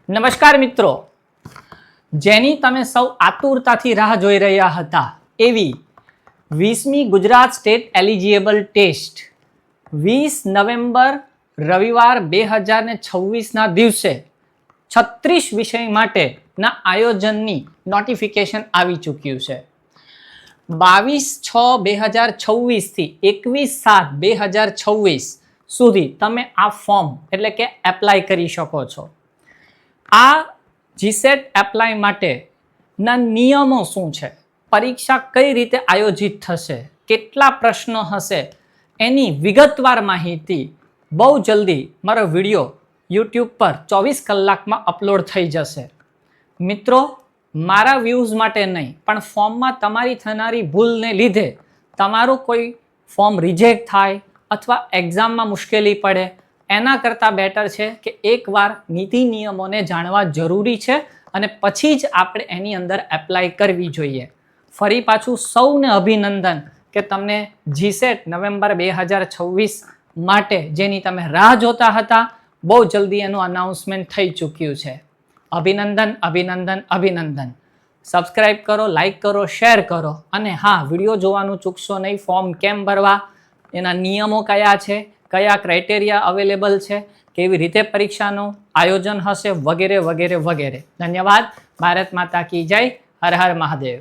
નમસ્કાર મિત્રો, જેની તમે સૌ આતુરતાથી રાહ જોઈ રહ્યા હતા એવી 20મી ગુજરાત સ્ટેટ એલિજિબલ ટેસ્ટ 20 નવેમ્બર રવિવાર 2026ના દિવસે 36 વિષય માટેના આયોજનની નોટિફિકેશન આવી ચૂક્યું છે। 22/6/2026 થી 21/7/2026 સુધી તમે આ ફોર્મ એટલે કે એપ્લાય કરી શકો છો। આ જીસેટ એપ્લાય માટેના નિયમો શું છે, પરીક્ષા કઈ રીતે આયોજિત થશે, કેટલા પ્રશ્નો હશે, એની વિગતવાર માહિતી બહુ જલ્દી મારો વિડીયો યુટ્યુબ પર 24 કલાકમાં અપલોડ થઈ જશે। મિત્રો, મારા વ્યૂઝ માટે નહીં પણ ફોર્મમાં તમારી થનારી ભૂલને લીધે તમારું કોઈ ફોર્મ રિજેક્ટ થાય અથવા એક્ઝામમાં મુશ્કેલી પડે એના કરતાં બેટર છે કે એકવાર નીતિ નિયમોને જાણવા જરૂરી છે અને પછી જ આપણે એની અંદર એપ્લાય કરવી જોઈએ। ફરી પાછું સૌને અભિનંદન કે તમને જીસેટ નવેમ્બર 2026 માટે જેની તમે રાહ જોતા હતા, બહુ જલ્દી એનું અનાઉન્સમેન્ટ થઈ ચૂક્યું છે। અભિનંદન, અભિનંદન, અભિનંદન। સબસ્ક્રાઈબ કરો, લાઈક કરો, શેર કરો અને હા, વિડીયો જોવાનું ચૂકશો નહીં। ફોર્મ કેમ ભરવા, એના નિયમો કયા છે, કયા ક્રાઇટેરિયા અવેલેબલ છે, કેવી રીતે પરીક્ષાનું આયોજન હશે વગેરે વગેરે વગેરે। ધન્યવાદ। ભારત માતા કી જય। હર હર મહાદેવ।